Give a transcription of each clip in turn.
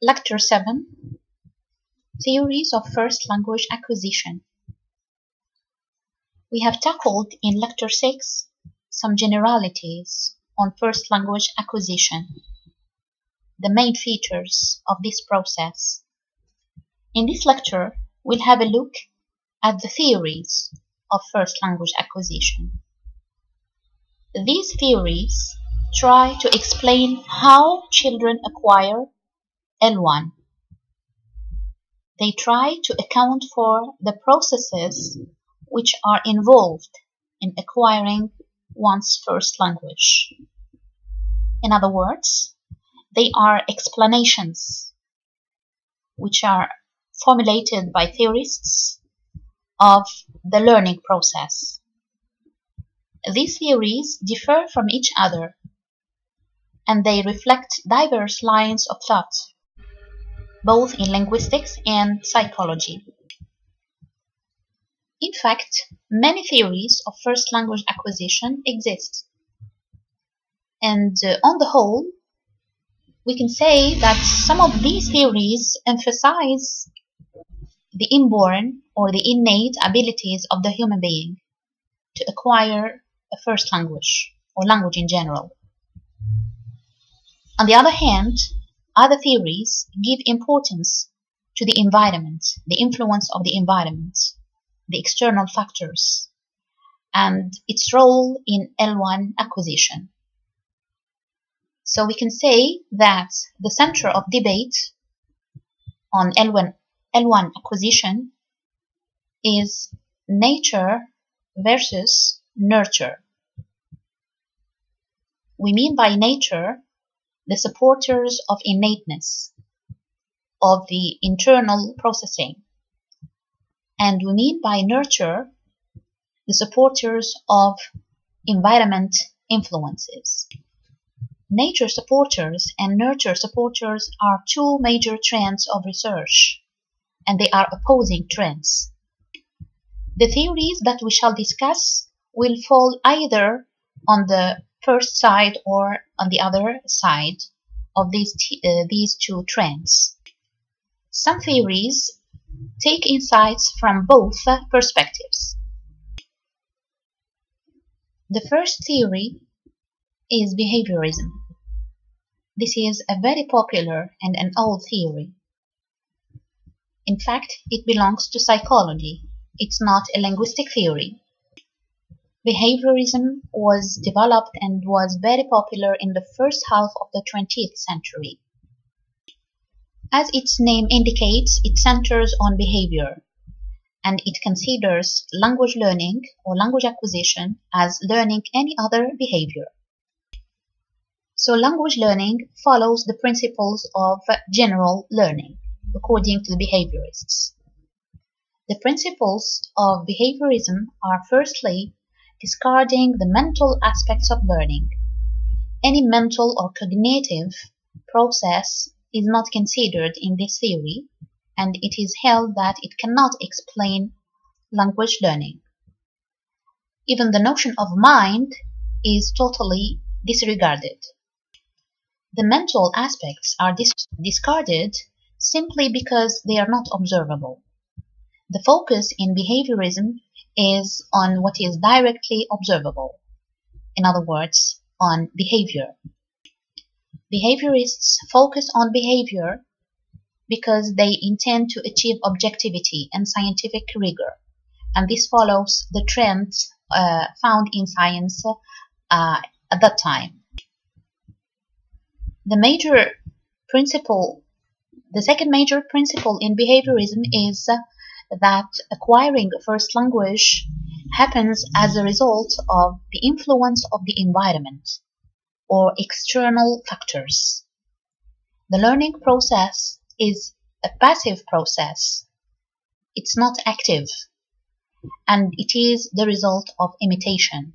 Lecture 7, Theories of First Language Acquisition. We have tackled in Lecture 6 some generalities on first language acquisition, the main features of this process. In this lecture, we'll have a look at the theories of first language acquisition. These theories try to explain how children acquire L1. They try to account for the processes which are involved in acquiring one's first language. In other words, they are explanations which are formulated by theorists of the learning process. These theories differ from each other, and they reflect diverse lines of thought, both in linguistics and psychology. In fact, many theories of first language acquisition exist. And on the whole, we can say that some of these theories emphasize the inborn or the innate abilities of the human being to acquire a first language or language in general. On the other hand, other theories give importance to the environment, the influence of the environment, the external factors, and its role in L1 acquisition. So we can say that the center of debate on L1 acquisition is nature versus nurture. We mean by nature the supporters of innateness, of the internal processing. And we mean by nurture the supporters of environment influences. Nature supporters and nurture supporters are two major trends of research, and they are opposing trends. The theories that we shall discuss will fall either on the first side or on the other side of these two trends. Some theories take insights from both perspectives. The first theory is behaviorism. This is a very popular and an old theory. In fact, it belongs to psychology. It's not a linguistic theory. Behaviorism was developed and was very popular in the first half of the 20th century. As its name indicates, it centers on behavior, and it considers language learning or language acquisition as learning any other behavior. So language learning follows the principles of general learning, according to the behaviorists. The principles of behaviorism are firstly discarding the mental aspects of learning. Any mental or cognitive process is not considered in this theory, and it is held that it cannot explain language learning. Even the notion of mind is totally disregarded. The mental aspects are discarded simply because they are not observable. The focus in behaviorism is on what is directly observable. In other words, on behavior. Behaviorists focus on behavior because they intend to achieve objectivity and scientific rigor, and this follows the trends found in science at that time. The second major principle in behaviorism is that acquiring a first language happens as a result of the influence of the environment or external factors. The learning process is a passive process. It's not active, and it is the result of imitation.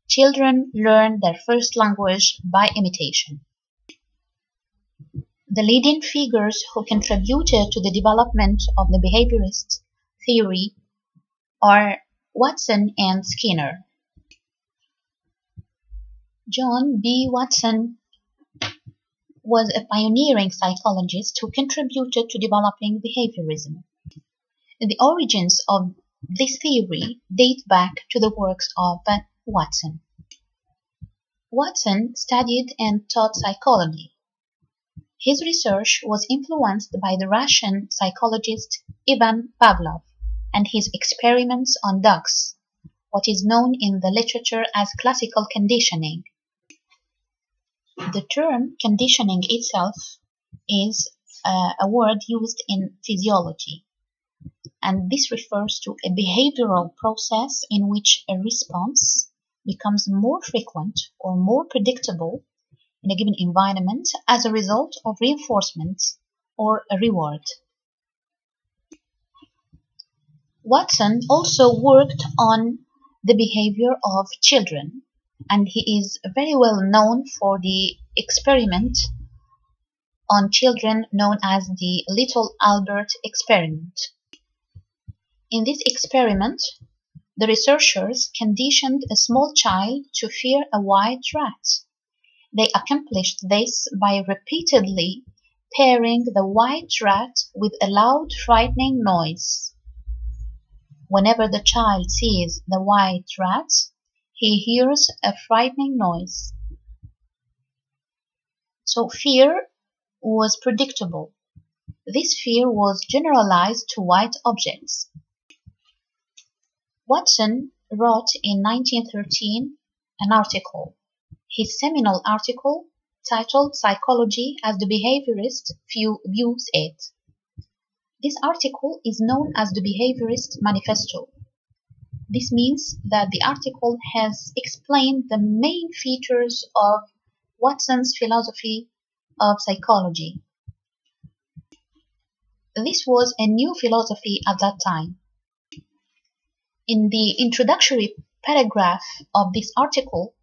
Children learn their first language by imitation. The leading figures who contributed to the development of the behaviorist theory are Watson and Skinner. John B. Watson was a pioneering psychologist who contributed to developing behaviorism. The origins of this theory date back to the works of Watson. Watson studied and taught psychology. His research was influenced by the Russian psychologist Ivan Pavlov and his experiments on dogs, what is known in the literature as classical conditioning. The term conditioning itself is a word used in physiology, and this refers to a behavioral process in which a response becomes more frequent or more predictable in a given environment as a result of reinforcement or a reward. Watson also worked on the behavior of children, and he is very well known for the experiment on children known as the Little Albert experiment. In this experiment, the researchers conditioned a small child to fear a white rat. They accomplished this by repeatedly pairing the white rat with a loud, frightening noise. Whenever the child sees the white rat, he hears a frightening noise. So fear was predictable. This fear was generalized to white objects. Watson wrote in 1913 an article, his seminal article titled Psychology as the Behaviorist Views It. This article is known as the Behaviorist Manifesto. This means that the article has explained the main features of Watson's philosophy of psychology. This was a new philosophy at that time. In the introductory paragraph of this article,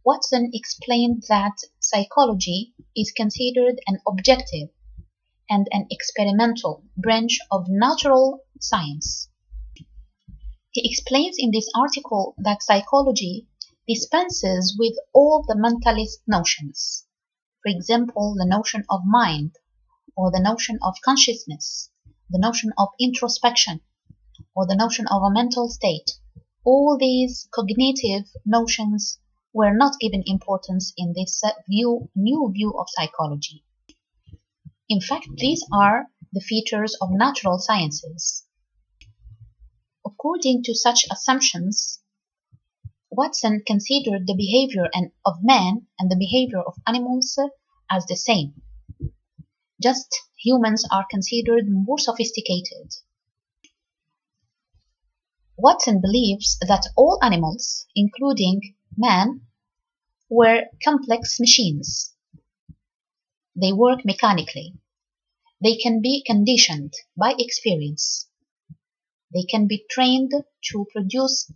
Watson explained that psychology is considered an objective and an experimental branch of natural science. He explains in this article that psychology dispenses with all the mentalist notions, for example, the notion of mind, or the notion of consciousness, the notion of introspection, or the notion of a mental state. All these cognitive notions were not given importance in this new view of psychology. In fact, these are the features of natural sciences. According to such assumptions, Watson considered the behavior of man and the behavior of animals as the same. Just humans are considered more sophisticated. Watson believes that all animals, including man, were complex machines. They work mechanically. They can be conditioned by experience. They can be trained to produce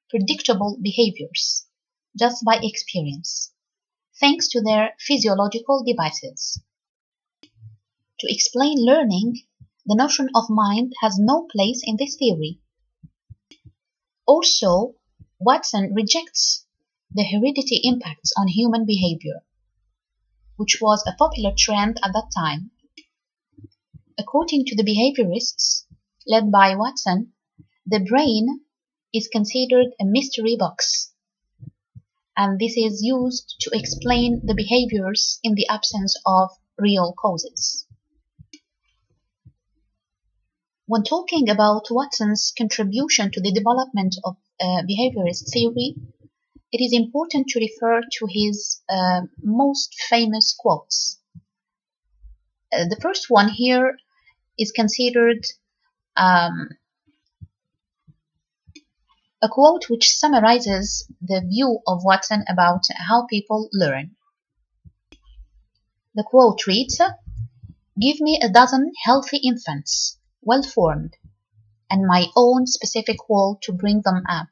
predictable behaviors just by experience, thanks to their physiological devices. To explain learning, the notion of mind has no place in this theory. Also, Watson rejects the heredity impacts on human behavior, which was a popular trend at that time. According to the behaviorists, led by Watson, the brain is considered a mystery box, and this is used to explain the behaviors in the absence of real causes. When talking about Watson's contribution to the development of behaviorist theory, it is important to refer to his most famous quotes. The first one here is considered a quote which summarizes the view of Watson about how people learn. The quote reads, "Give me a dozen healthy infants, well-formed, and my own specific wall to bring them up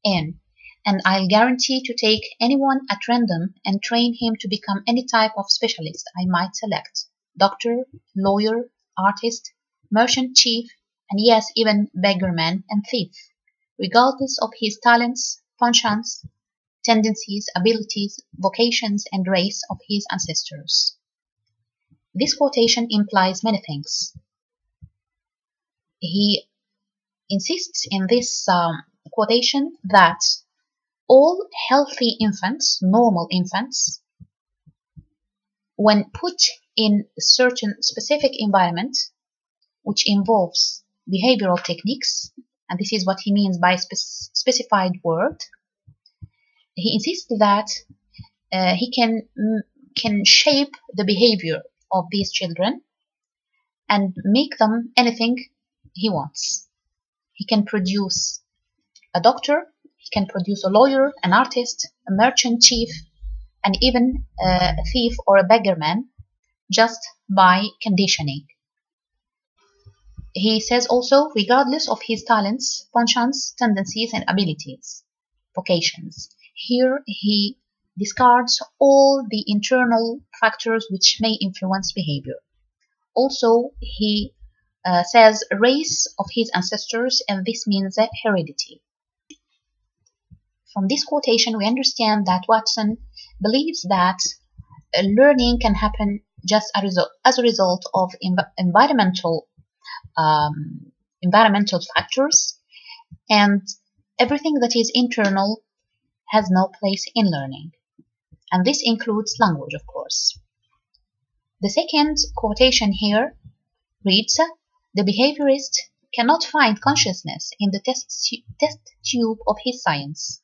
in, and I'll guarantee to take anyone at random and train him to become any type of specialist I might select, doctor, lawyer, artist, merchant chief, and yes, even beggarman and thief, regardless of his talents, penchants, tendencies, abilities, vocations, and race of his ancestors." This quotation implies many things. He insists in this quotation that all healthy infants, normal infants, when put in a certain specific environment, which involves behavioral techniques, and this is what he means by specified word, he insists that he can shape the behavior of these children and make them anything he wants. He can produce a doctor, he can produce a lawyer, an artist, a merchant chief, and even a thief or a beggarman just by conditioning. He says also, regardless of his talents, penchants, tendencies, and abilities, vocations. Here he discards all the internal factors which may influence behavior. Also, he says race of his ancestors, and this means heredity. From this quotation, we understand that Watson believes that learning can happen just as a result of environmental factors, and everything that is internal has no place in learning. And this includes language, of course. The second quotation here reads, the behaviorist cannot find consciousness in the test tube of his science.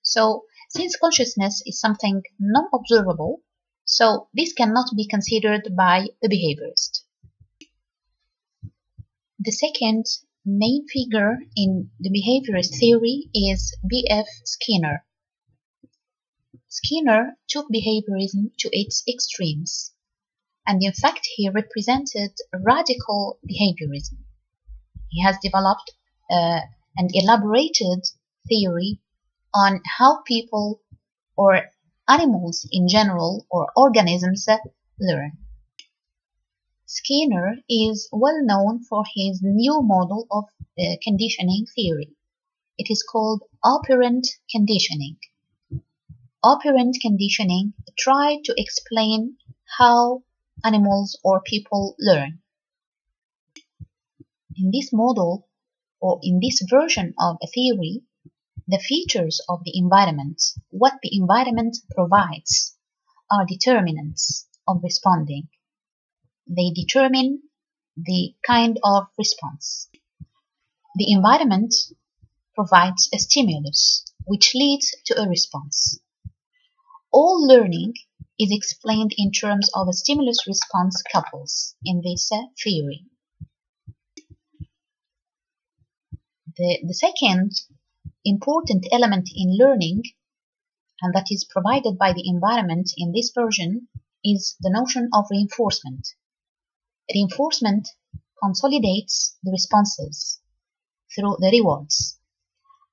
So, since consciousness is something non-observable, so this cannot be considered by the behaviorist. The second main figure in the behaviorist theory is B.F. Skinner. Skinner took behaviorism to its extremes, and in fact he represented radical behaviorism. He has developed an elaborated theory on how people or animals in general or organisms learn. Skinner is well known for his new model of conditioning theory. It is called operant conditioning. Operant conditioning tried to explain how animals or people learn. In this model, or in this version of a theory, the features of the environment, what the environment provides, are determinants of responding. They determine the kind of response. The environment provides a stimulus, which leads to a response. All learning is explained in terms of a stimulus-response couples in this theory. The second important element in learning, and that is provided by the environment in this version, is the notion of reinforcement. Reinforcement consolidates the responses through the rewards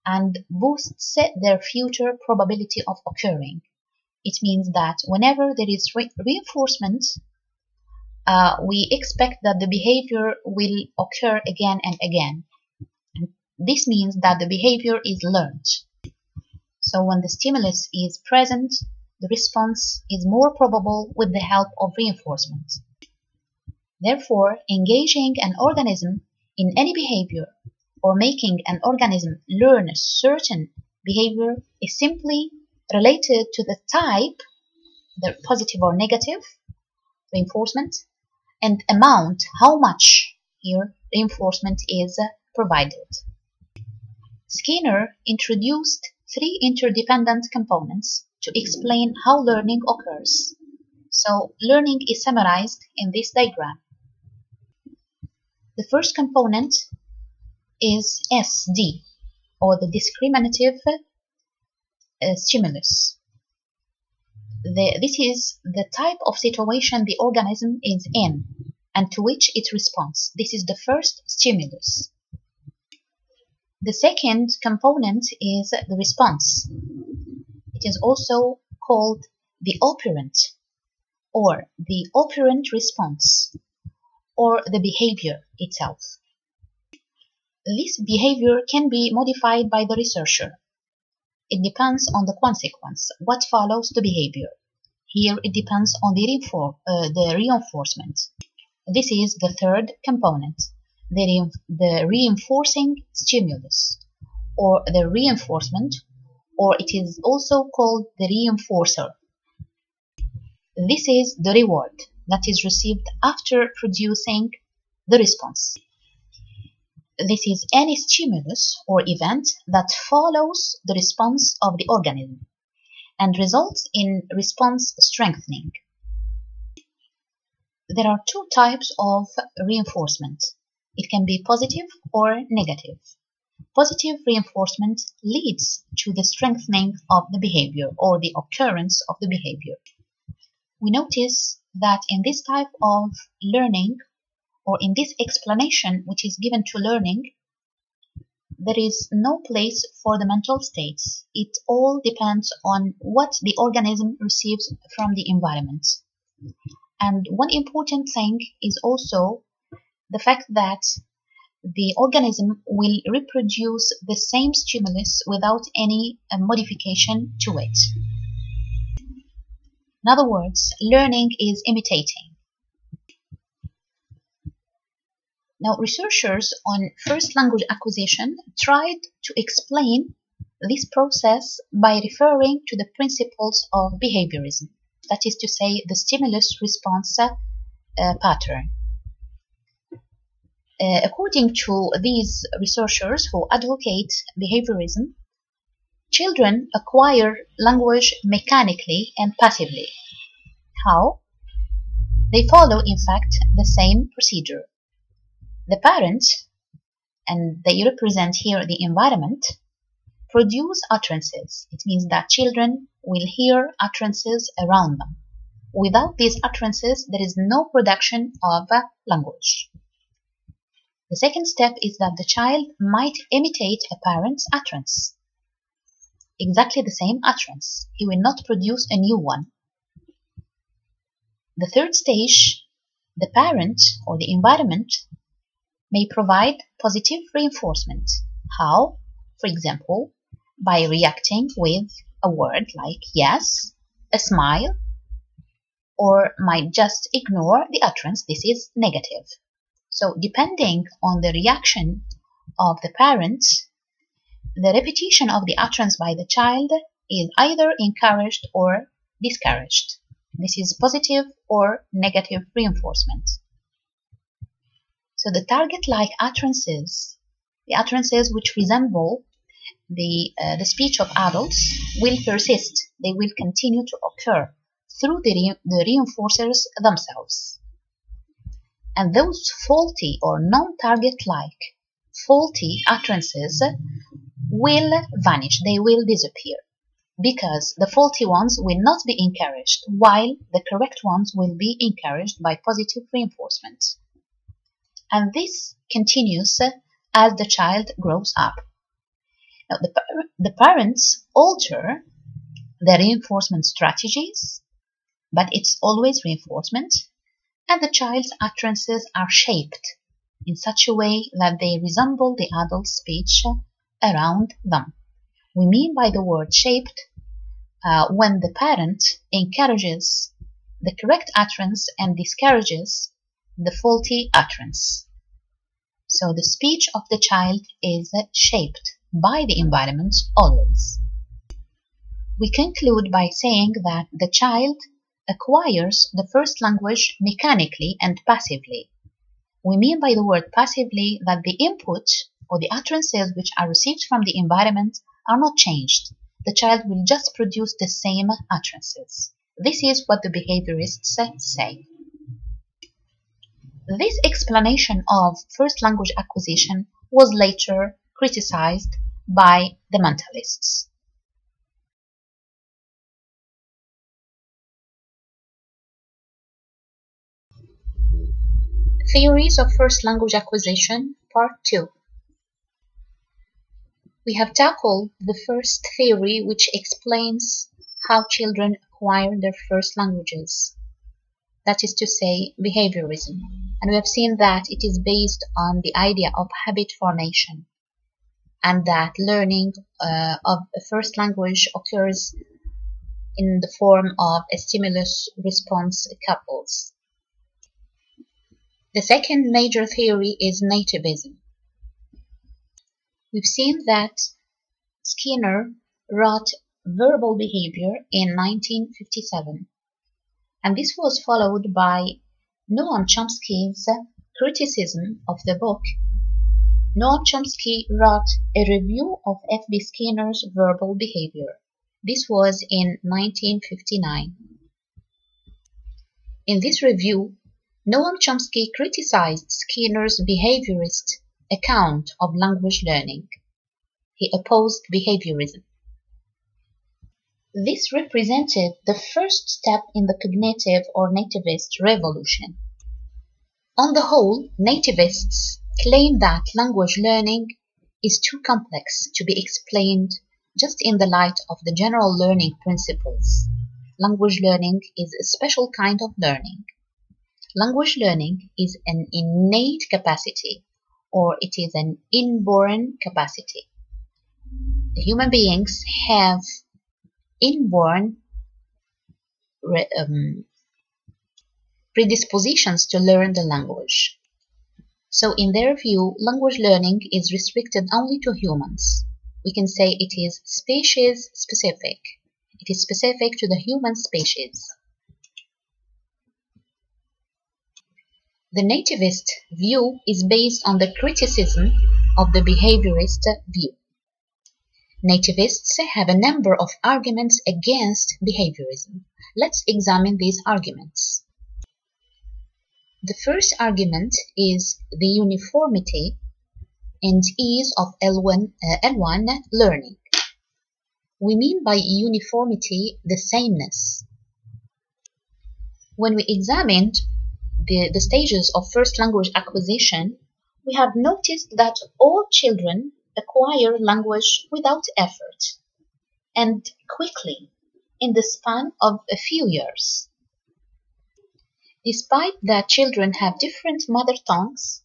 and boosts their future probability of occurring. It means that whenever there is reinforcement, we expect that the behavior will occur again and again. And this means that the behavior is learned. So when the stimulus is present, the response is more probable with the help of reinforcement. Therefore, engaging an organism in any behavior or making an organism learn a certain behavior is simply related to the type, the positive or negative reinforcement, and amount, how much here reinforcement is provided. Skinner introduced three interdependent components to explain how learning occurs. So learning is summarized in this diagram. The first component is SD, or the discriminative stimulus. This is the type of situation the organism is in and to which it responds. This is the first stimulus. The second component is the response. It is also called the operant, or the operant response, or the behavior itself. This behavior can be modified by the researcher. It depends on the consequence, what follows the behavior. Here it depends on the reinforcement. This is the third component, the reinforcing stimulus, or the reinforcement, or it is also called the reinforcer. This is the reward that is received after producing the response. This is any stimulus or event that follows the response of the organism and results in response strengthening. There are two types of reinforcement. It can be positive or negative. Positive reinforcement leads to the strengthening of the behavior or the occurrence of the behavior. We notice that in this type of learning, or in this explanation which is given to learning, there is no place for the mental states. It all depends on what the organism receives from the environment. And one important thing is also the fact that the organism will reproduce the same stimulus without any modification to it. In other words, learning is imitating. Now, researchers on first language acquisition tried to explain this process by referring to the principles of behaviorism, that is to say, the stimulus-response pattern. According to these researchers who advocate behaviorism, children acquire language mechanically and passively. How? They follow, in fact, the same procedure. The parents, and they represent here the environment, produce utterances. It means that children will hear utterances around them. Without these utterances, there is no production of language. The second step is that the child might imitate a parent's utterance. Exactly the same utterance. He will not produce a new one. The third stage, the parent or the environment may provide positive reinforcement. How? For example, by reacting with a word like yes, a smile, or might just ignore the utterance. This is negative. So depending on the reaction of the parent, the repetition of the utterance by the child is either encouraged or discouraged. This is positive or negative reinforcement. So the target-like utterances, the utterances which resemble the speech of adults, will persist. They will continue to occur through the reinforcers themselves. And those faulty or non-target-like faulty utterances will vanish. They will disappear because the faulty ones will not be encouraged, while the correct ones will be encouraged by positive reinforcement. And this continues as the child grows up. Now, the parents alter their reinforcement strategies, but it's always reinforcement, and the child's utterances are shaped in such a way that they resemble the adult speech around them. We mean by the word shaped when the parent encourages the correct utterance and discourages the faulty utterance. So the speech of the child is shaped by the environment always. We conclude by saying that the child acquires the first language mechanically and passively. We mean by the word passively that the input or the utterances which are received from the environment are not changed. The child will just produce the same utterances. This is what the behaviorists say. This explanation of first language acquisition was later criticized by the mentalists. Theories of first language acquisition, Part 2. We have tackled the first theory, which explains how children acquire their first languages, that is to say, behaviorism, and we have seen that it is based on the idea of habit formation, and that learning of a first language occurs in the form of a stimulus-response couples. The second major theory is nativism. We've seen that Skinner wrote verbal behavior in 1957, and this was followed by Noam Chomsky's criticism of the book. Noam Chomsky wrote a review of F.B. Skinner's verbal behavior. This was in 1959. In this review, Noam Chomsky criticized Skinner's behaviorist account of language learning. He opposed behaviorism. This represented the first step in the cognitive or nativist revolution. On the whole, nativists claim that language learning is too complex to be explained just in the light of the general learning principles. Language learning is a special kind of learning. Language learning is an innate capacity, or it is an inborn capacity. Human beings have inborn predispositions to learn the language. So in their view, language learning is restricted only to humans. We can say it is species specific. It is specific to the human species. The nativist view is based on the criticism of the behaviorist view. Nativists have a number of arguments against behaviorism. Let's examine these arguments. The first argument is the uniformity and ease of L1 learning. We mean by uniformity the sameness. When we examined the stages of first language acquisition, we have noticed that all children acquire language without effort and quickly in the span of a few years. Despite that children have different mother tongues,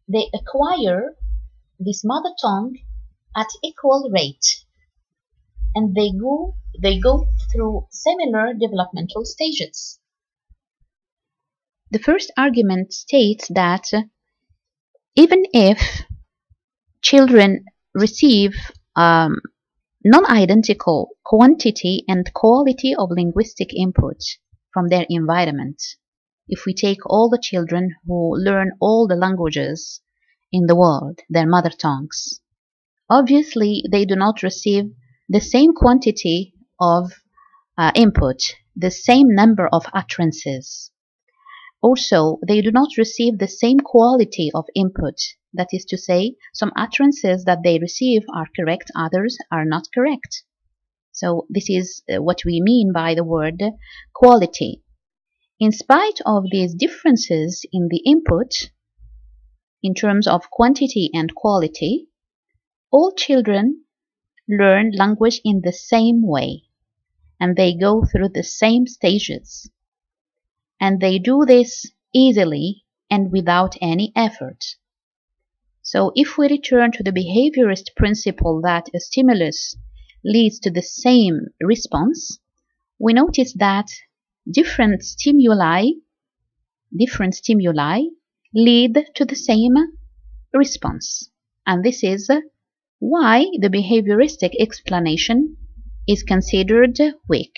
they acquire this mother tongue at equal rate, and they go through similar developmental stages. The first argument states that even if children receive non-identical quantity and quality of linguistic input from their environment, if we take all the children who learn all the languages in the world, their mother tongues, obviously they do not receive the same quantity of input, the same number of utterances. Also, they do not receive the same quality of input. That is to say, some utterances that they receive are correct, others are not correct. So this is what we mean by the word quality. In spite of these differences in the input, in terms of quantity and quality, all children learn language in the same way, and they go through the same stages. And they do this easily and without any effort. So if we return to the behaviorist principle that a stimulus leads to the same response, we notice that different stimuli lead to the same response. And this is why the behavioristic explanation is considered weak.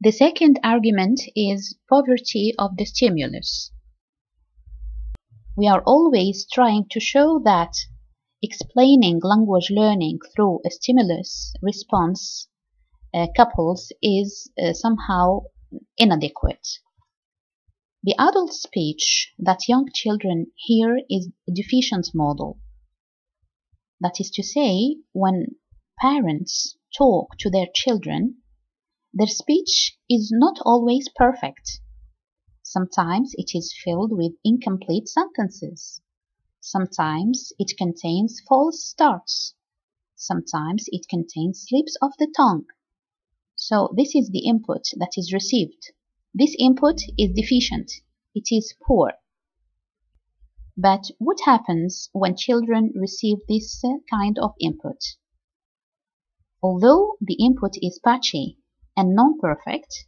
The second argument is poverty of the stimulus. We are always trying to show that explaining language learning through a stimulus-response couples is somehow inadequate. The adult speech that young children hear is a deficient model. That is to say, when parents talk to their children, their speech is not always perfect. Sometimes it is filled with incomplete sentences. Sometimes it contains false starts. Sometimes it contains slips of the tongue. So this is the input that is received. This input is deficient. It is poor. But what happens when children receive this kind of input? Although the input is patchy and non-perfect,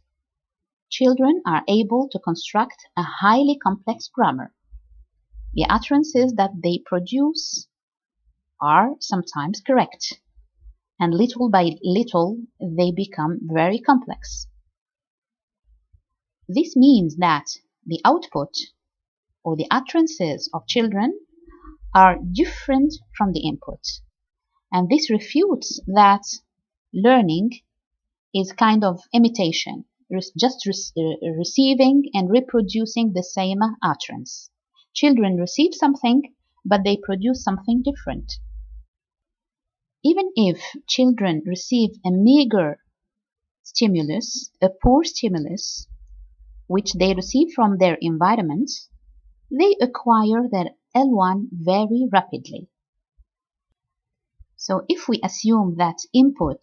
children are able to construct a highly complex grammar. The utterances that they produce are sometimes correct, and little by little they become very complex. This means that the output or the utterances of children are different from the input, and this refutes that learning is kind of imitation, just receiving and reproducing the same utterance. Children receive something, but they produce something different. Even if children receive a meager stimulus, a poor stimulus, which they receive from their environment, they acquire their L1 very rapidly. So if we assume that input,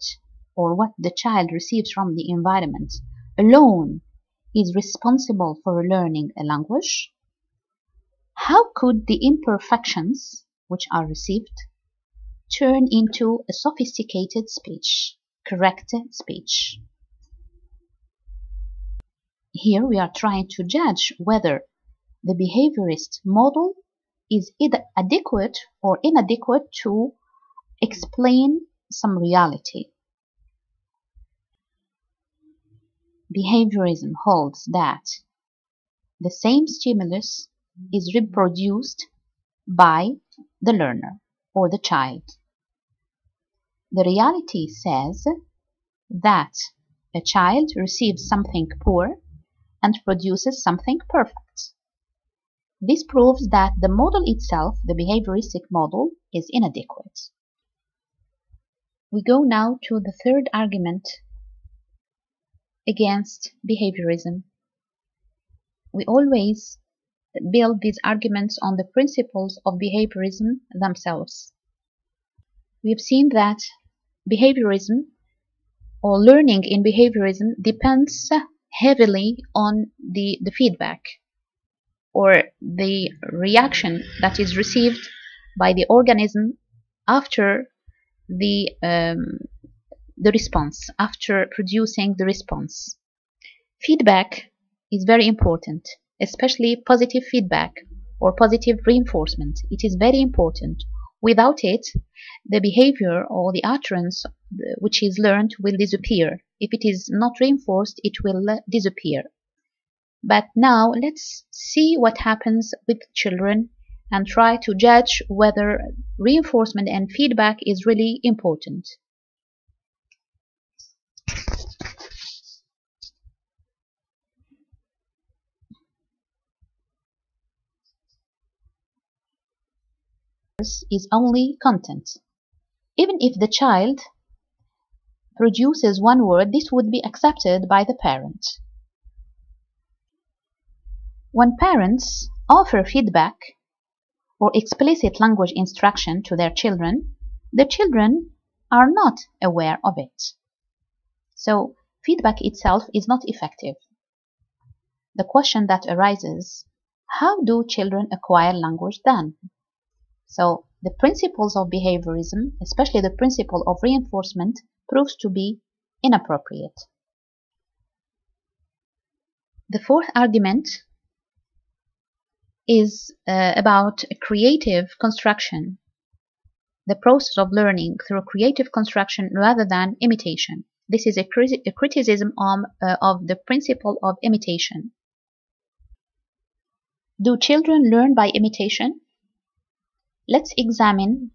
or what the child receives from the environment, alone is responsible for learning a language, how could the imperfections which are received turn into a sophisticated speech, correct speech? Here we are trying to judge whether the behaviorist model is either adequate or inadequate to explain some reality. Behaviorism holds that the same stimulus is reproduced by the learner or the child. The reality says that a child receives something poor and produces something perfect. This proves that the model itself, the behavioristic model, is inadequate. We go now to the third argument against behaviorism. We always build these arguments on the principles of behaviorism themselves. We have seen that behaviorism or learning in behaviorism depends heavily on the feedback or the reaction that is received by the organism after the response, after producing the response. Feedback is very important, especially positive feedback or positive reinforcement. It is very important. Without it, the behavior or the utterance which is learned will disappear. If it is not reinforced, it will disappear. But now let's see what happens with children and try to judge whether reinforcement and feedback is really important. Is only content. Even if the child produces one word, this would be accepted by the parent. When parents offer feedback or explicit language instruction to their children, the children are not aware of it. So feedback itself is not effective. The question that arises, how do children acquire language then? So the principles of behaviorism, especially the principle of reinforcement, proves to be inappropriate. The fourth argument is about creative construction, the process of learning through creative construction rather than imitation. This is a criticism of the principle of imitation. Do children learn by imitation? Let's examine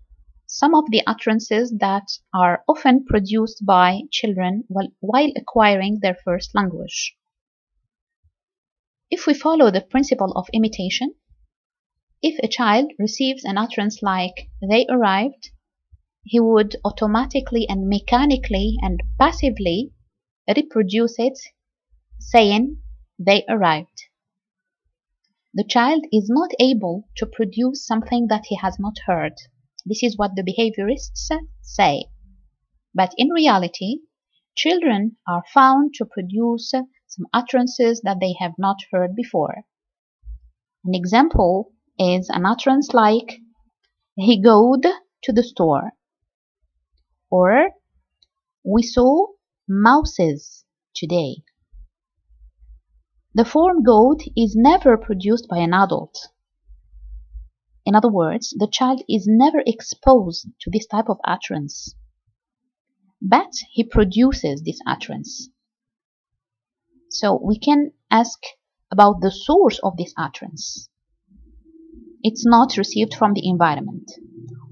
some of the utterances that are often produced by children while acquiring their first language. If we follow the principle of imitation, if a child receives an utterance like "they arrived," he would automatically and mechanically and passively reproduce it, saying "they arrived." The child is not able to produce something that he has not heard. This is what the behaviorists say. But in reality, children are found to produce some utterances that they have not heard before. An example is an utterance like "he goed to the store," or We saw mouses today. The form goat is never produced by an adult. In other words, the child is never exposed to this type of utterance, but he produces this utterance. So we can ask about the source of this utterance. It's not received from the environment.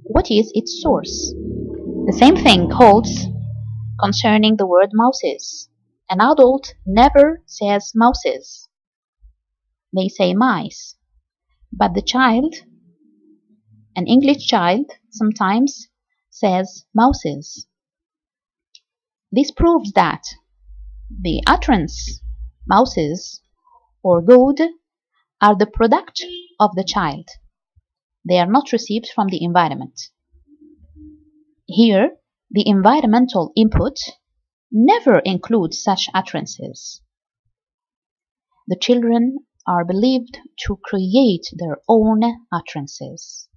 What is its source? The same thing holds concerning the word mouses. An adult never says mouses. They say mice. But the child, an English child, sometimes says mouses. This proves that the utterance mouses or goat are the product of the child. They are not received from the environment. Here, the environmental input never includes such utterances. The children are believed to create their own utterances.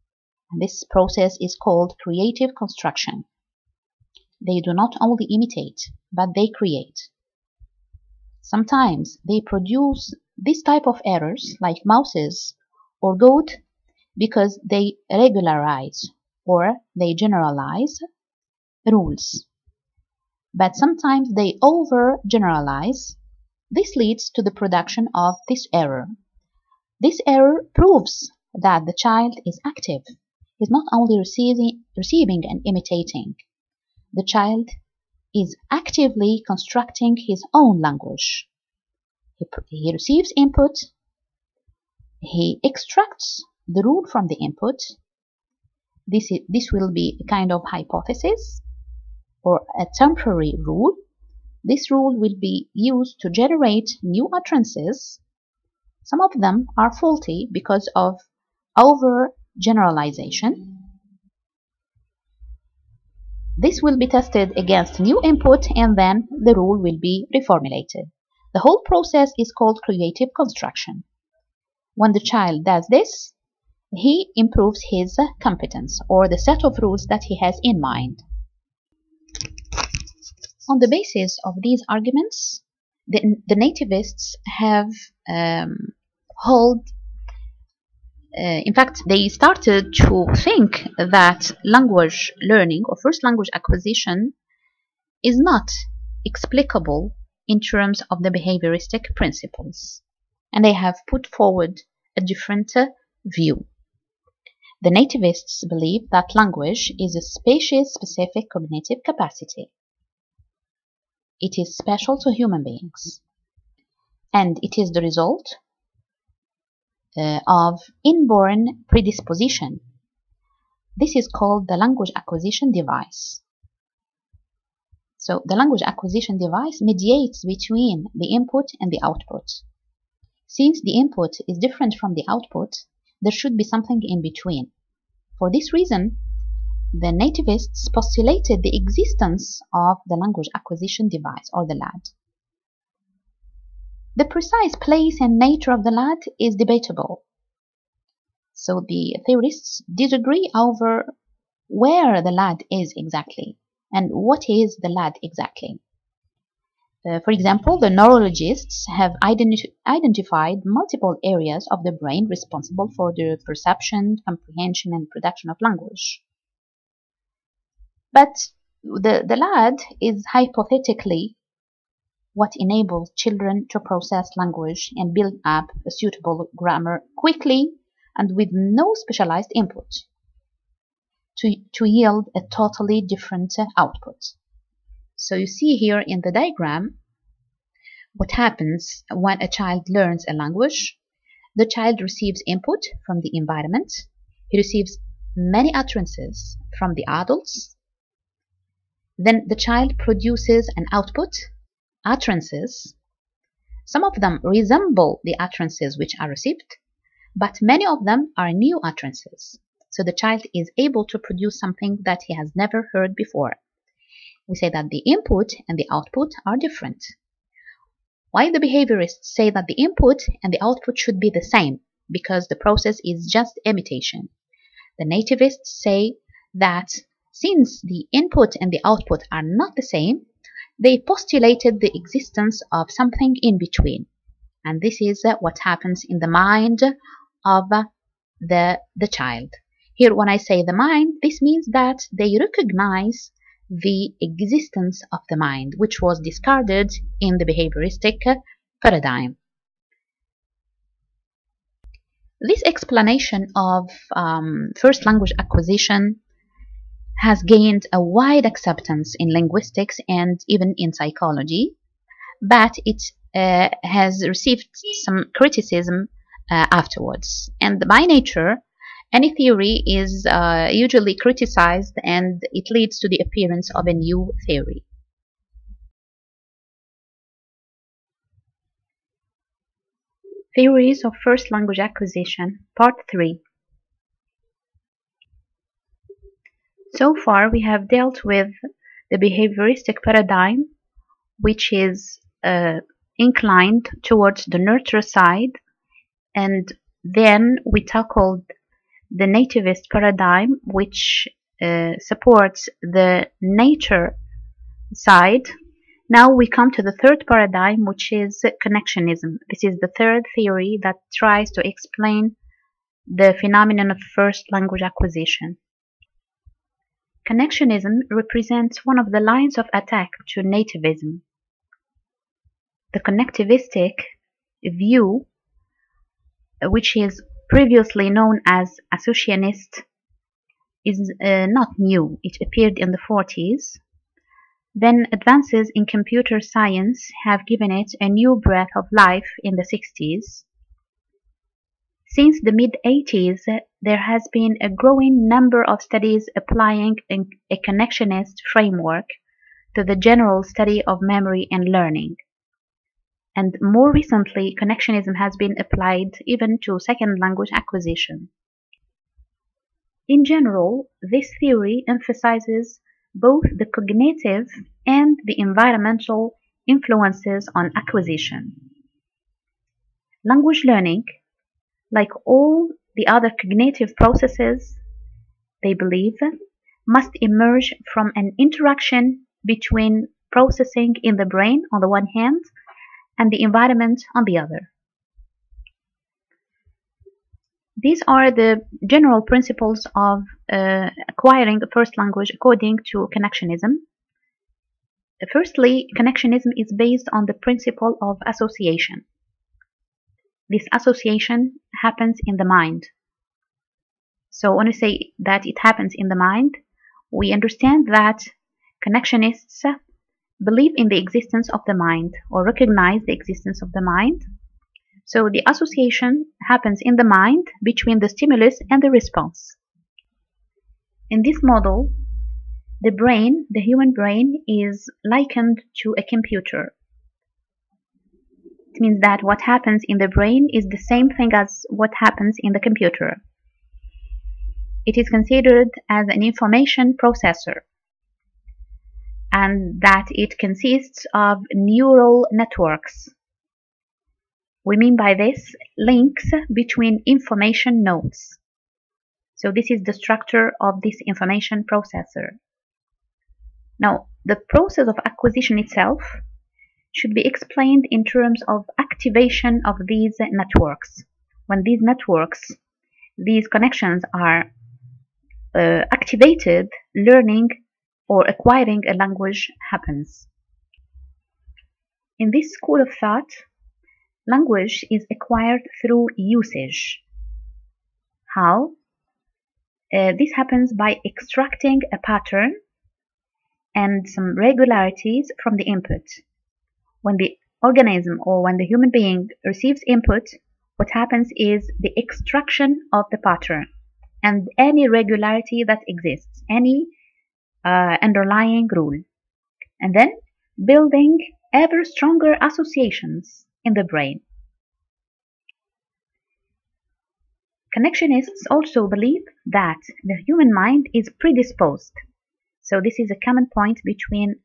And this process is called creative construction. They do not only imitate, but they create. Sometimes they produce this type of errors, like mouses or goat, because they regularize or they generalize rules. But sometimes they overgeneralize. This leads to the production of this error. This error proves that the child is active. He is not only receiving and imitating. The child is actively constructing his own language. He receives input. He extracts the rule from the input. This will be a kind of hypothesis or a temporary rule. This rule will be used to generate new utterances. Some of them are faulty because of overgeneralization. This will be tested against new input and then the rule will be reformulated. The whole process is called creative construction. When the child does this, he improves his competence or the set of rules that he has in mind. On the basis of these arguments, the nativists have in fact, they started to think that language learning or first language acquisition is not explicable in terms of the behavioristic principles. And they have put forward a different view. The nativists believe that language is a species-specific cognitive capacity. It is special to human beings, and it is the result of inborn predisposition. This is called the language acquisition device. So the language acquisition device mediates between the input and the output. Since the input is different from the output, there should be something in between. For this reason, the nativists postulated the existence of the language acquisition device or the LAD. The precise place and nature of the LAD is debatable. So the theorists disagree over where the LAD is exactly and what is the LAD exactly. For example, the neurologists have identified multiple areas of the brain responsible for the perception, comprehension, and production of language. But the LAD is hypothetically what enables children to process language and build up a suitable grammar quickly and with no specialized input to yield a totally different output. So you see here in the diagram what happens when a child learns a language. The child receives input from the environment. He receives many utterances from the adults. Then the child produces an output, utterances. Some of them resemble the utterances which are received, but many of them are new utterances. So the child is able to produce something that he has never heard before. We say that the input and the output are different. While the behaviorists say that the input and the output should be the same because the process is just imitation, the nativists say that Since the input and the output are not the same, they postulated the existence of something in between. And this is what happens in the mind of the child. Here, when I say the mind, this means that they recognize the existence of the mind, which was discarded in the behavioristic paradigm. This explanation of first language acquisition has gained a wide acceptance in linguistics and even in psychology, but it has received some criticism afterwards. And by nature, any theory is usually criticized and it leads to the appearance of a new theory. Theories of first language acquisition, Part 3. So far, we have dealt with the behavioristic paradigm, which is inclined towards the nurture side, and then we tackled the nativist paradigm, which supports the nature side. Now we come to the third paradigm, which is connectionism. This is the third theory that tries to explain the phenomenon of first language acquisition. Connectionism represents one of the lines of attack to nativism. The connectivistic view, which is previously known as associationist, is not new. It appeared in the 40s. Then advances in computer science have given it a new breath of life in the 60s. Since the mid-80s, there has been a growing number of studies applying a connectionist framework to the general study of memory and learning. And more recently, connectionism has been applied even to second language acquisition. In general, this theory emphasizes both the cognitive and the environmental influences on acquisition. Language learning, like all the other cognitive processes, they believe, must emerge from an interaction between processing in the brain on the one hand and the environment on the other. These are the general principles of acquiring a first language according to connectionism. Firstly, connectionism is based on the principle of association. This association happens in the mind. So when we say that it happens in the mind, we understand that connectionists believe in the existence of the mind or recognize the existence of the mind. So the association happens in the mind between the stimulus and the response. In this model, the brain, the human brain, is likened to a computer. It means that what happens in the brain is the same thing as what happens in the computer. It is considered as an information processor, and that it consists of neural networks. We mean by this links between information nodes. So this is the structure of this information processor. Now, the process of acquisition itself should be explained in terms of activation of these networks. When these networks, these connections are activated, learning or acquiring a language happens. In this school of thought, language is acquired through usage. How? This happens by extracting a pattern and some regularities from the input. When the organism or when the human being receives input, what happens is the extraction of the pattern and any regularity that exists, any underlying rule, and then building ever stronger associations in the brain. Connectionists also believe that the human mind is predisposed. So this is a common point between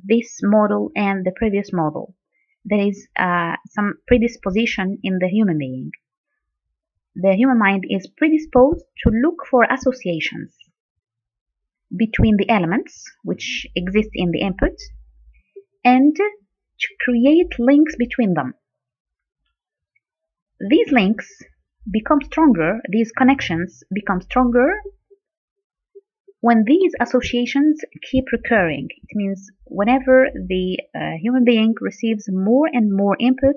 this model and the previous model. There is some predisposition in the human being. The human mind is predisposed to look for associations. between the elements which exist in the input and to create links between them. These links become stronger, these connections become stronger when these associations keep recurring. It means whenever the human being receives more and more input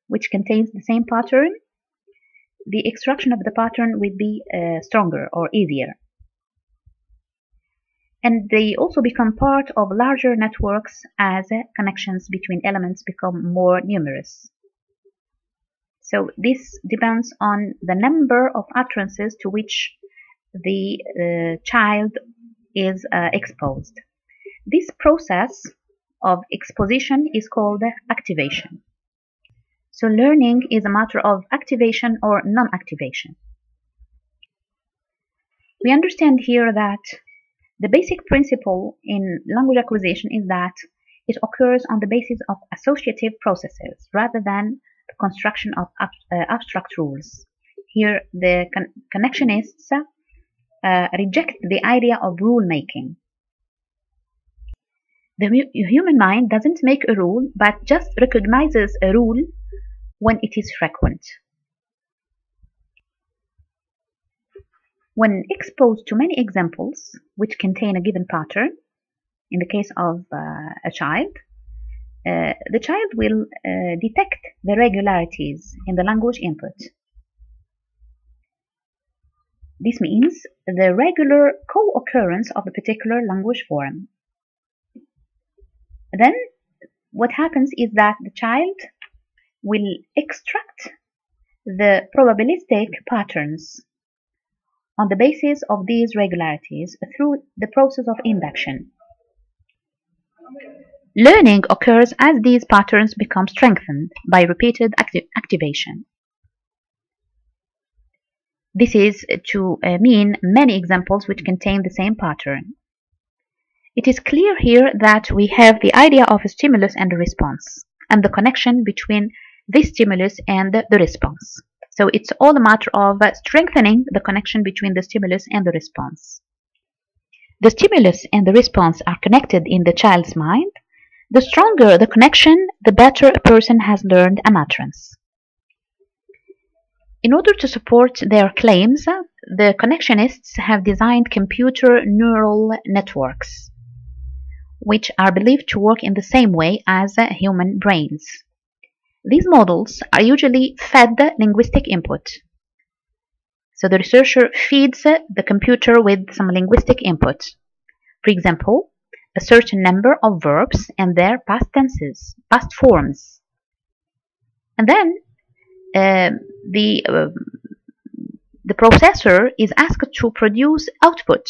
which contains the same pattern, the extraction of the pattern will be stronger or easier. And they also become part of larger networks as connections between elements become more numerous. So this depends on the number of utterances to which the child is exposed. This process of exposition is called activation. So learning is a matter of activation or non-activation. We understand here that the basic principle in language acquisition is that it occurs on the basis of associative processes rather than the construction of abstract rules. Here, the connectionists reject the idea of rule making. The human mind doesn't make a rule, but just recognizes a rule when it is frequent. When exposed to many examples which contain a given pattern, in the case of a child, the child will detect the regularities in the language input. This means the regular co-occurrence of a particular language form. Then what happens is that the child will extract the probabilistic patterns on the basis of these regularities through the process of induction. Learning occurs as these patterns become strengthened by repeated activation. This is to mean many examples which contain the same pattern. It is clear here that we have the idea of a stimulus and a response, and the connection between this stimulus and the response. So it's all a matter of strengthening the connection between the stimulus and the response. The stimulus and the response are connected in the child's mind. The stronger the connection, the better a person has learned an utterance. In order to support their claims, the connectionists have designed computer neural networks, which are believed to work in the same way as human brains. These models are usually fed linguistic input. So the researcher feeds the computer with some linguistic input. For example, a certain number of verbs and their past tenses, past forms. And then the processor is asked to produce output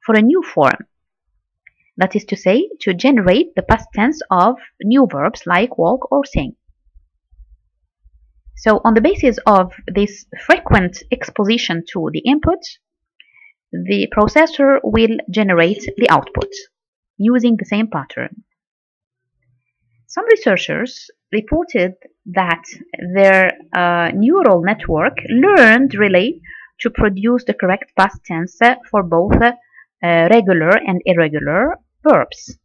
for a new form. That is to say, to generate the past tense of new verbs like walk or sing. So on the basis of this frequent exposition to the input, the processor will generate the output using the same pattern. Some researchers reported that their neural network learned really to produce the correct past tense for both regular and irregular verbs.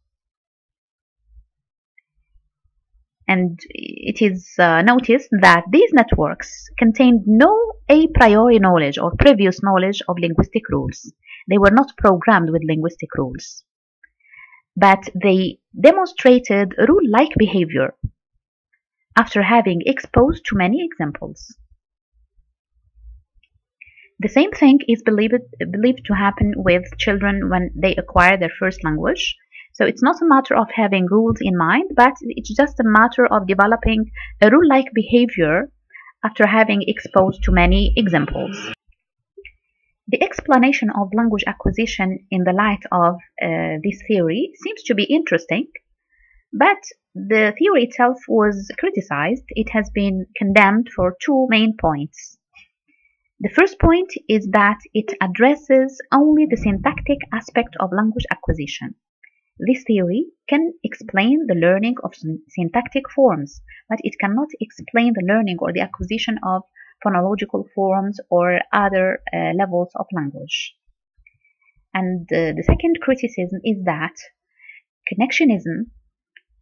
And it is noticed that these networks contained no a priori knowledge or previous knowledge of linguistic rules. They were not programmed with linguistic rules, but they demonstrated rule-like behavior after having exposed to many examples. The same thing is believed to happen with children when they acquire their first language. So it's not a matter of having rules in mind, but it's just a matter of developing a rule-like behavior after having exposed to many examples. The explanation of language acquisition in the light of this theory seems to be interesting, but the theory itself was criticized. It has been condemned for two main points. The first point is that it addresses only the syntactic aspect of language acquisition. This theory can explain the learning of syntactic forms, but it cannot explain the learning or the acquisition of phonological forms or other levels of language. And the second criticism is that connectionism,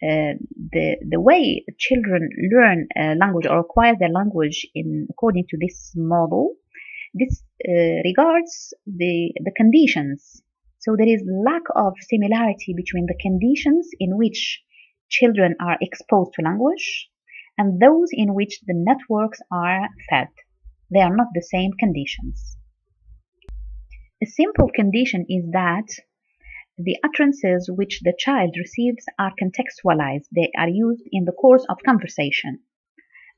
the way children learn language or acquire their language according to this model, this regards the conditions. So there is lack of similarity between the conditions in which children are exposed to language and those in which the networks are fed. They are not the same conditions. A simple condition is that the utterances which the child receives are contextualized. They are used in the course of conversation.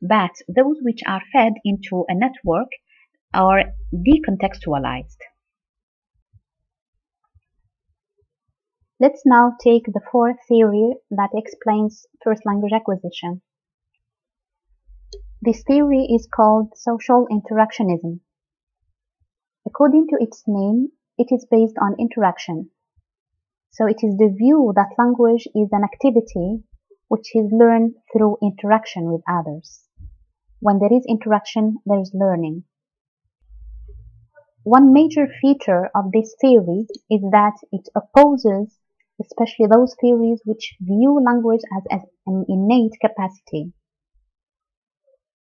But those which are fed into a network are decontextualized. Let's now take the fourth theory that explains first language acquisition. This theory is called social interactionism. According to its name, it is based on interaction. So it is the view that language is an activity which is learned through interaction with others. When there is interaction, there is learning. One major feature of this theory is that it opposes especially those theories which view language as an innate capacity.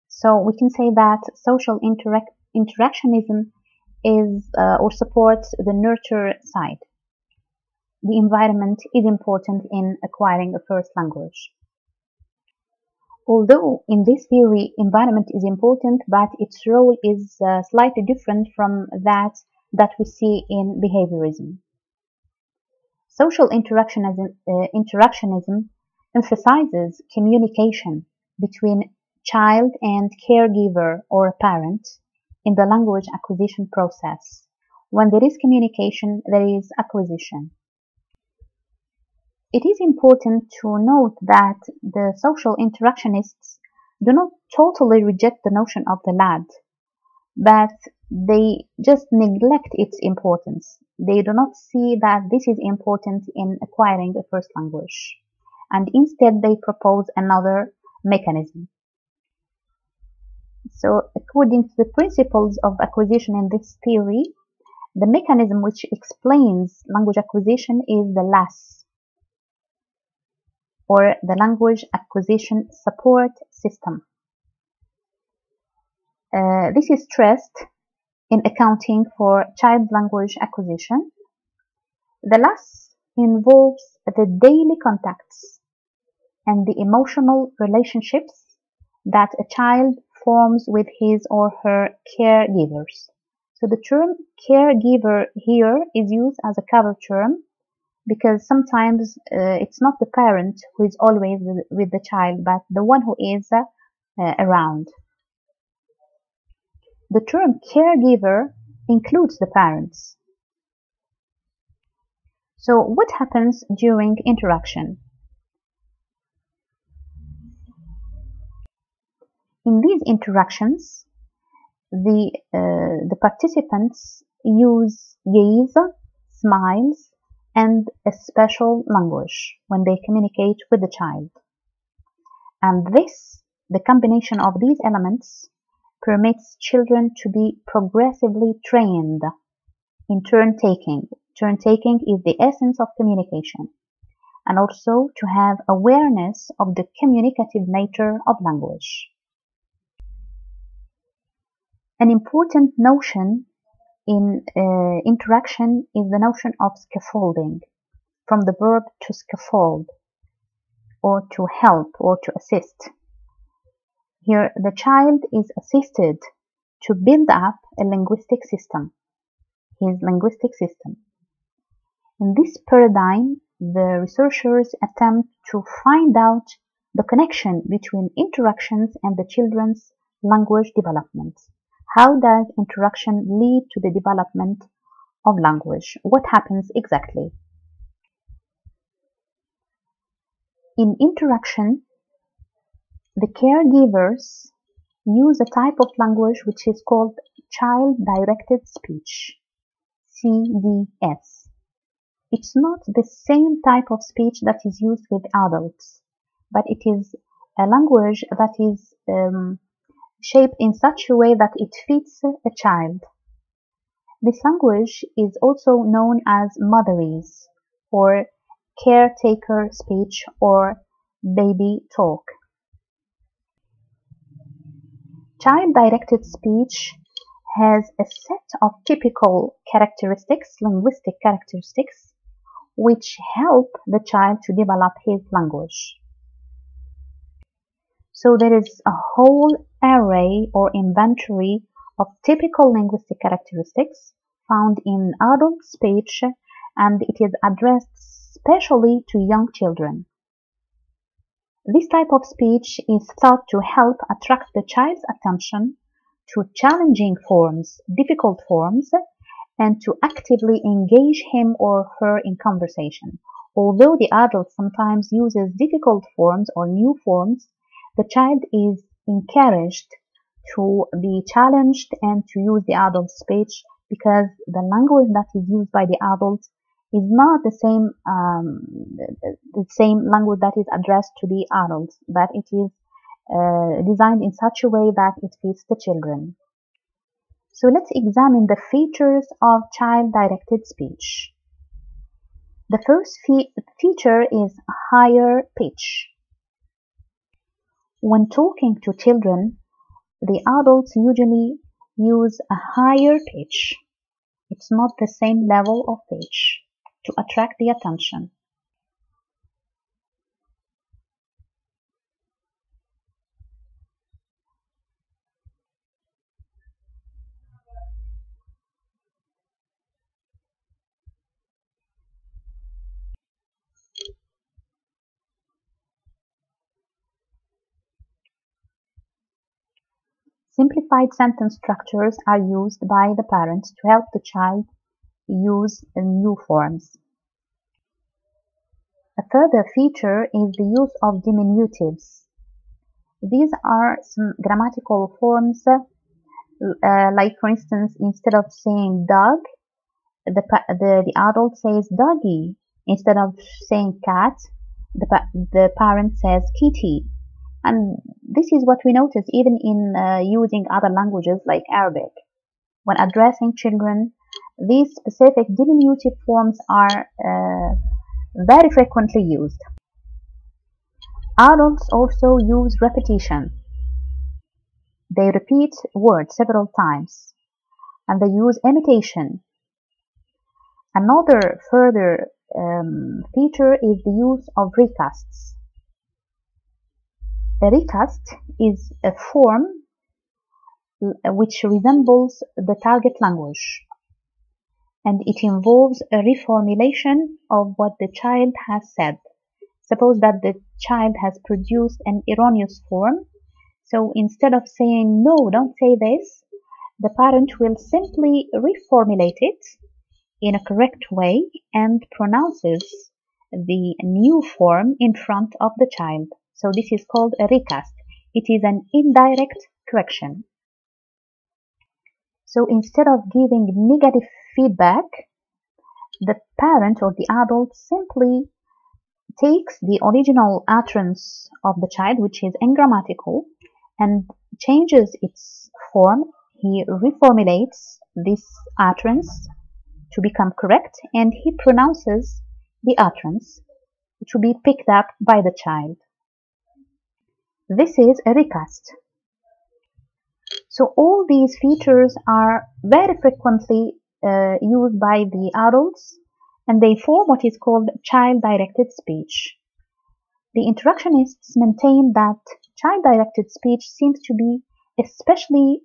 So we can say that social interactionism is or supports the nurture side. The environment is important in acquiring a first language. Although in this theory environment is important, but its role is slightly different from that we see in behaviorism. Social interactionism emphasizes communication between child and caregiver or parent in the language acquisition process. When there is communication, there is acquisition. It is important to note that the social interactionists do not totally reject the notion of the lad, but they just neglect its importance. They do not see that this is important in acquiring a first language, and instead they propose another mechanism. So according to the principles of acquisition in this theory, the mechanism which explains language acquisition is the LAS, or the Language Acquisition Support System. This is stressed in accounting for child language acquisition. The LAS involves the daily contacts and the emotional relationships that a child forms with his or her caregivers. So the term caregiver here is used as a cover term because sometimes it's not the parent who is always with the child, but the one who is around. The term caregiver includes the parents. So what happens during interaction? In these interactions, the participants use gaze, smiles, and a special language when they communicate with the child. And the combination of these elements, permits children to be progressively trained in turn-taking. Turn-taking is the essence of communication, and also to have awareness of the communicative nature of language. An important notion in interaction is the notion of scaffolding, from the verb to scaffold, or to help, or to assist. Here, the child is assisted to build up a linguistic system, his linguistic system. In this paradigm, the researchers attempt to find out the connection between interactions and the children's language development. How does interaction lead to the development of language? What happens exactly? In interaction, the caregivers use a type of language which is called child-directed speech, CDS. It's not the same type of speech that is used with adults, but it is a language that is shaped in such a way that it fits a child. This language is also known as motherese or caretaker speech or baby talk. Child-directed speech has a set of typical characteristics, linguistic characteristics, which help the child to develop his language. So there is a whole array or inventory of typical linguistic characteristics found in adult speech, and it is addressed especially to young children. This type of speech is thought to help attract the child's attention to challenging forms, difficult forms, and to actively engage him or her in conversation. Although the adult sometimes uses difficult forms or new forms, the child is encouraged to be challenged and to use the adult speech, because the language that is used by the adult is not the same language that is addressed to the adults, but it is designed in such a way that it fits the children. So let's examine the features of child-directed speech. The first feature is higher pitch. When talking to children, the adults usually use a higher pitch. It's not the same level of pitch to attract the attention. Simplified sentence structures are used by the parents to help the child use new forms. A further feature is the use of diminutives. These are some grammatical forms, like for instance, instead of saying dog, the adult says doggy. Instead of saying cat, the parent says kitty. And this is what we notice even in using other languages like Arabic. When addressing children, these specific diminutive forms are very frequently used. Adults also use repetition. They repeat words several times, and they use imitation. Another further feature is the use of recasts. A recast is a form which resembles the target language, and it involves a reformulation of what the child has said. Suppose that the child has produced an erroneous form, so instead of saying no, don't say this, the parent will simply reformulate it in a correct way and pronounces the new form in front of the child. So this is called a recast. It is an indirect correction. So instead of giving negative feedback, the parent or the adult simply takes the original utterance of the child, which is ungrammatical, and changes its form. He reformulates this utterance to become correct, and he pronounces the utterance to be picked up by the child. This is a recast. So all these features are very frequently used by the adults, and they form what is called child-directed speech. The interactionists maintain that child-directed speech seems to be especially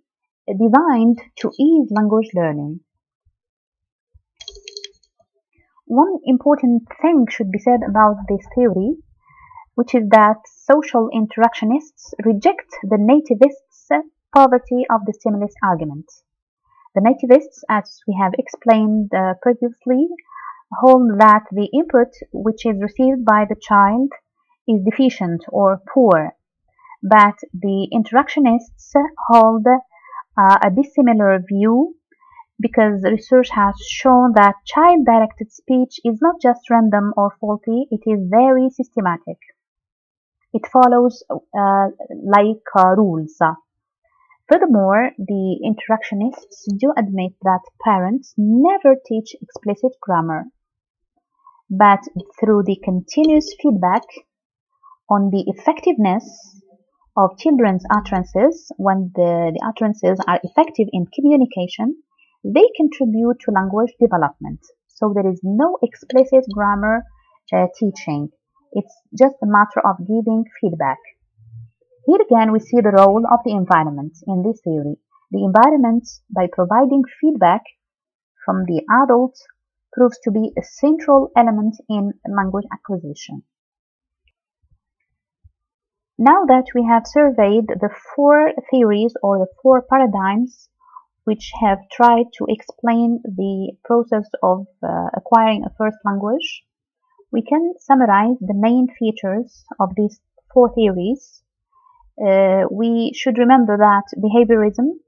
designed to ease language learning. One important thing should be said about this theory, which is that social interactionists reject the nativists' poverty of the stimulus argument. The nativists, as we have explained previously, hold that the input which is received by the child is deficient or poor, but the interactionists hold a dissimilar view, because research has shown that child-directed speech is not just random or faulty, it is very systematic. It follows rules. Furthermore, the interactionists do admit that parents never teach explicit grammar, but through the continuous feedback on the effectiveness of children's utterances, when the utterances are effective in communication, they contribute to language development. So there is no explicit grammar teaching. It's just a matter of giving feedback. Here again, we see the role of the environment in this theory. The environment, by providing feedback from the adult, proves to be a central element in language acquisition. Now that we have surveyed the four theories or the four paradigms which have tried to explain the process of acquiring a first language, we can summarize the main features of these four theories. We should remember that behaviorism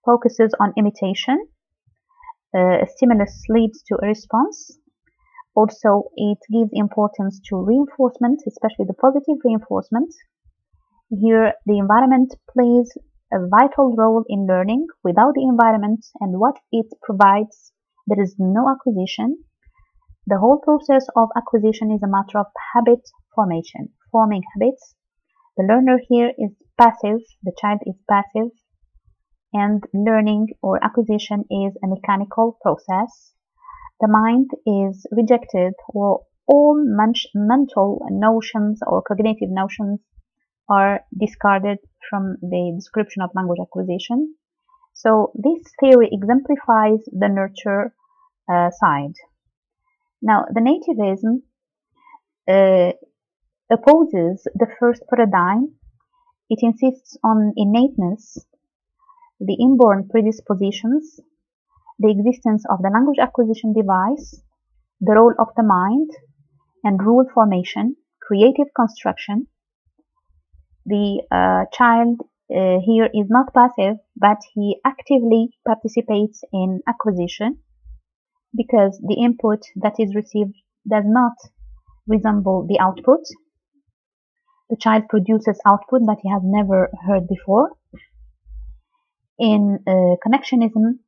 focuses on imitation. A stimulus leads to a response. Also, it gives importance to reinforcement, especially the positive reinforcement. Here, the environment plays a vital role in learning. Without the environment and what it provides, there is no acquisition. The whole process of acquisition is a matter of habit formation, forming habits. The learner here is passive, the child is passive, and learning or acquisition is a mechanical process. The mind is rejected, or all mental notions or cognitive notions are discarded from the description of language acquisition. So this theory exemplifies the nurture side. Now, the nativism opposes the first paradigm. It insists on innateness, the inborn predispositions, the existence of the language acquisition device, the role of the mind, and rule formation, creative construction. The child here is not passive, but he actively participates in acquisition because the input that is received does not resemble the output. The child produces output that he has never heard before. In connectionism,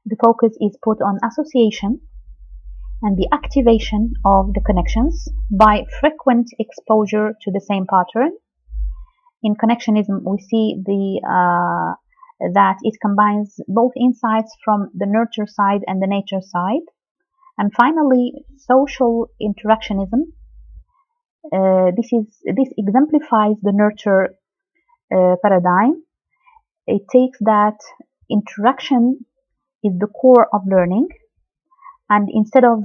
the focus is put on association and the activation of the connections by frequent exposure to the same pattern. In connectionism, we see that it combines both insights from the nurture side and the nature side. And finally, social interactionism. This exemplifies the nurture paradigm. It takes that interaction is the core of learning, and instead of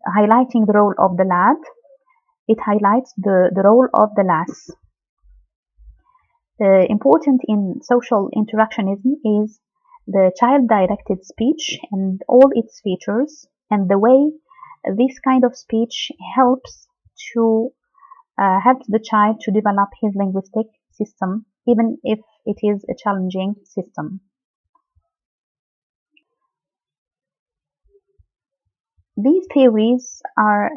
highlighting the role of the lad, it highlights the role of the lass. Important in social interactionism is the child-directed speech and all its features, and the way this kind of speech helps the child to develop his linguistic system, even if it is a challenging system. These theories are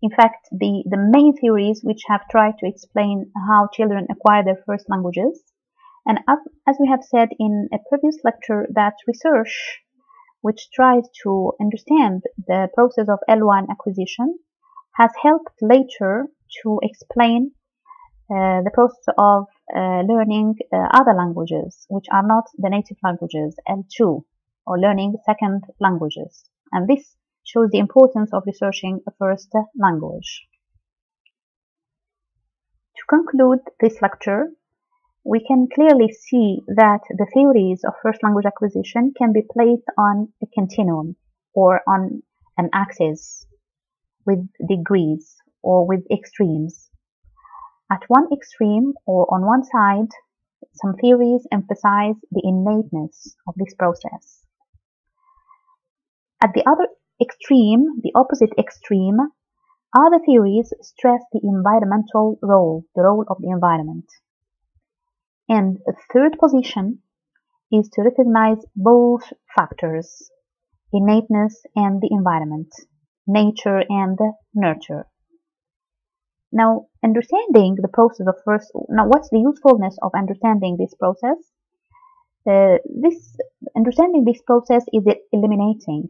in fact the main theories which have tried to explain how children acquire their first languages. And as we have said in a previous lecture, that research which tries to understand the process of L1 acquisition has helped later to explain the process of learning other languages which are not the native languages, L2, or learning second languages. And this shows the importance of researching a first language. To conclude this lecture, we can clearly see that the theories of first language acquisition can be placed on a continuum or on an axis with degrees or with extremes. At one extreme or on one side, some theories emphasize the innateness of this process. At the other extreme, the opposite extreme, other theories stress the environmental role, the role of the environment. And a third position is to recognize both factors, innateness and the environment, nature and nurture. Now, understanding the process of first, now what's the usefulness of understanding this process? This understanding this process is eliminating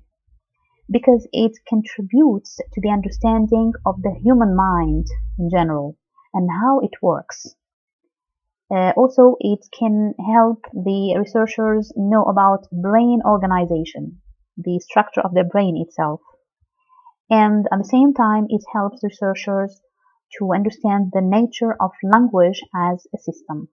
because it contributes to the understanding of the human mind in general and how it works. Also, it can help the researchers know about brain organization, the structure of the brain itself. And at the same time, it helps researchers to understand the nature of language as a system.